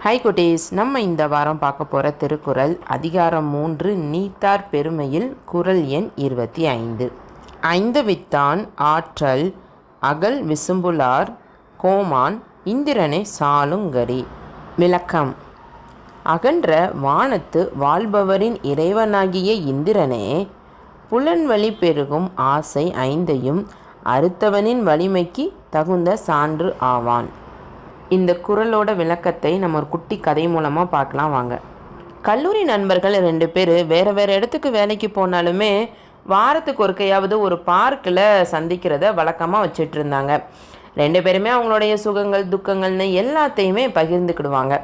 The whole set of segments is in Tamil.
ஹை குட்டீஸ், நம்ம இந்த வாரம் பார்க்க போகிற திருக்குறள் அதிகாரம் 3 நீத்தார் பெருமையில் குறள் எண் 25. ஐந்து வித்தான் ஆற்றல் அகல் விசும்புலார் கோமான் இந்திரனை சாலுங்கரி. விளக்கம்: அகன்ற வானத்து வாழ்பவரின் இறைவனாகிய இந்திரனே புலன்வழி பெருகும் ஆசை ஐந்தையும் அறுத்தவனின் வலிமைக்கு தகுந்த சான்று ஆவான். இந்த குறளோட விளக்கத்தை நம்ம ஒரு குட்டி கதை மூலமாக பார்க்கலாம் வாங்க. கல்லூரி நண்பர்கள் 2 பேர் வேறு இடத்துக்கு வேலைக்கு போனாலுமே வாரத்துக்கு ஒருக்கையாவது ஒரு பார்க்கில் சந்திக்கிறத வழக்கமாக வச்சுட்டு இருந்தாங்க. 2 பேருமே அவங்களுடைய சுகங்கள் துக்கங்கள்னு எல்லாத்தையுமே பகிர்ந்துக்கிடுவாங்க.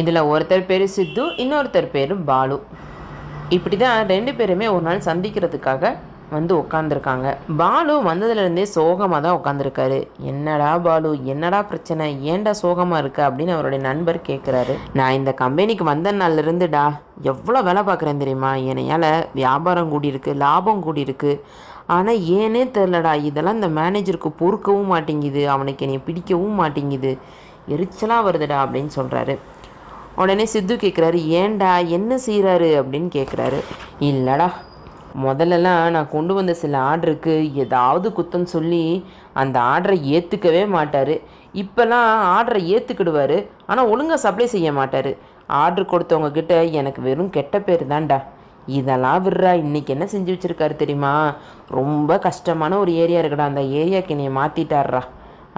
இதில் ஒருத்தர் பேர் சித்து, இன்னொருத்தர் பேர் பாலு. இப்படி தான் 2 பேருமே ஒரு நாள் சந்திக்கிறதுக்காக வந்து உட்காந்துருக்காங்க. பாலு வந்ததுலேருந்தே சோகமாக தான் உட்காந்துருக்காரு. என்னடா பாலு, என்னடா பிரச்சனை, ஏன்டா சோகமாக இருக்கு அப்படின்னு அவருடைய நண்பர் கேட்குறாரு. நான் இந்த கம்பெனிக்கு வந்த நாள்லேருந்துடா எவ்வளோ வேலை பார்க்குறேன் தெரியுமா, என்னையால் வியாபாரம் கூடியிருக்கு, லாபம் கூடியிருக்கு. ஆனால் ஏனே தெரிலடா, இதெல்லாம் இந்த மேனேஜருக்கு பொறுக்கவும் மாட்டேங்குது, அவனுக்கு என்னை பிடிக்கவும் மாட்டேங்குது, எரிச்சலாக வருதுடா அப்படின்னு சொல்கிறாரு. உடனே சித்து கேட்குறாரு, ஏன்டா என்ன செய்கிறாரு அப்படின்னு கேட்குறாரு. இல்லைடா, முதல்லலாம் நான் கொண்டு வந்த சில ஆர்டருக்கு ஏதாவது குத்தம் சொல்லி அந்த ஆர்டரை ஏற்றுக்கவே மாட்டார். இப்போல்லாம் ஆர்டரை ஏற்றுக்கிடுவார், ஆனால் ஒழுங்காக சப்ளை செய்ய மாட்டார். ஆர்டர் கொடுத்தவங்கக்கிட்ட எனக்கு வெறும் கெட்ட பேர் தான்டா. இதெல்லாம் விட்றா, இன்றைக்கி என்ன செஞ்சு வச்சுருக்காரு தெரியுமா, ரொம்ப கஷ்டமான ஒரு ஏரியா இருக்குடா, அந்த ஏரியாவுக்கு என்னை மாற்றிட்டார்றா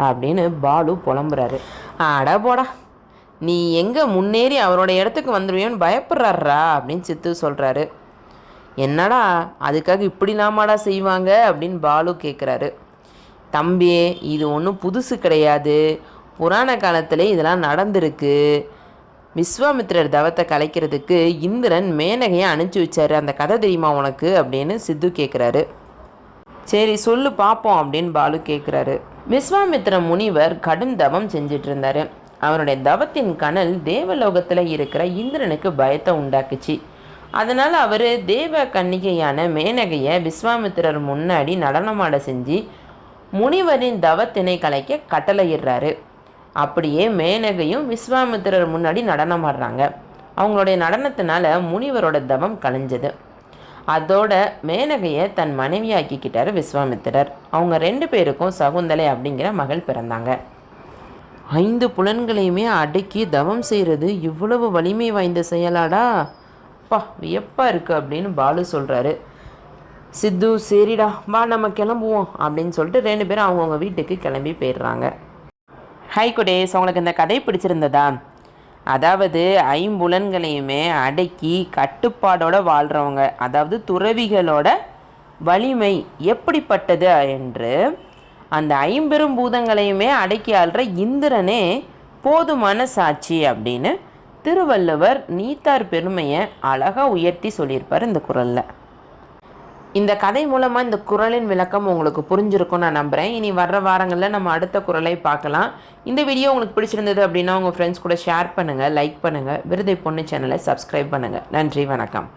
அப்படின்னு பாலு புலம்புறாரு. அட போடா, நீ எங்கே முன்னேறி அவரோட இடத்துக்கு வந்துடுவியோன்னு பயப்படுறாரா அப்படின்னு சித்து சொல்கிறாரு. என்னடா அதுக்காக இப்படிலாமாடா செய்வாங்க அப்படின்னு பாலு கேட்குறாரு. தம்பி, இது ஒன்றும் புதுசு கிடையாது, புராண காலத்தில் இதெல்லாம் நடந்திருக்கு. விஸ்வாமித்திரர் தவத்தை கலைக்கிறதுக்கு இந்திரன் மேனகையை அனுப்பிச்சி வச்சாரு, அந்த கதை தெரியுமா உனக்கு அப்படின்னு சித்து கேட்குறாரு. சரி சொல்லு பார்ப்போம் அப்படின்னு பாலு கேட்குறாரு. விஸ்வாமித்திர முனிவர் கடும் தவம் செஞ்சிட்டு இருந்தார். அவருடைய தவத்தின் கனல் தேவலோகத்தில் இருக்கிற இந்திரனுக்கு பயத்தை உண்டாக்குச்சு. அதனால் அவர் தேவ கன்னிகையான மேனகையை விஸ்வாமித்திரர் முன்னாடி நடனமாட செஞ்சு முனிவரின் தவத்தினை கலைக்க கட்டளையிடுறாரு. அப்படியே மேனகையும் விஸ்வாமித்திரர் முன்னாடி நடனமாடுறாங்க. அவங்களுடைய நடனத்தினால முனிவரோட தவம் கலைஞ்சது. அதோட மேனகையை தன் மனைவியாக்கிக்கிட்டார் விஸ்வாமித்திரர். அவங்க 2 பேருக்கும் சகுந்தலை அப்படிங்கிற மகள் பிறந்தாங்க. 5 புலன்களையுமே அடக்கி தவம் செய்கிறது இவ்வளவு வலிமை வாய்ந்த செயலாடா, அப்பா வியப்பாக இருக்குது அப்படின்னு பாலு சொல்கிறாரு. சித்து, சரிடா வா நம்ம கிளம்புவோம் அப்படின்னு சொல்லிட்டு 2 பேரும் அவங்கவுங்க வீட்டுக்கு கிளம்பி போயிடுறாங்க. ஹை குடேஸ், உங்களுக்கு இந்த கதை பிடிச்சிருந்ததா? அதாவது 5 புலன்களையுமே அடக்கி கட்டுப்பாடோட வாழ்கிறவங்க, அதாவது துறவிகளோட வலிமை எப்படிப்பட்டது என்று அந்த 5 பூதங்களையுமே அடக்கி ஆள்ற இந்திரனே போதுமான சாட்சி அப்படின்னு திருவள்ளுவர் நீத்தார் பெருமையை அழகாக உயர்த்தி சொல்லியிருப்பார் இந்த குறளில். இந்த கதை மூலமாக இந்த குறளின் விளக்கம் உங்களுக்கு புரிஞ்சிருக்கும் நான் நம்புகிறேன். இனி வர்ற வாரங்களில் நம்ம அடுத்த குறளை பார்க்கலாம். இந்த வீடியோ உங்களுக்கு பிடிச்சிருந்தது அப்படின்னா உங்கள் ஃப்ரெண்ட்ஸ் கூட ஷேர் பண்ணுங்கள், லைக் பண்ணுங்கள், விருதை பொண்ணு சேனலை சப்ஸ்கிரைப் பண்ணுங்கள். நன்றி, வணக்கம்.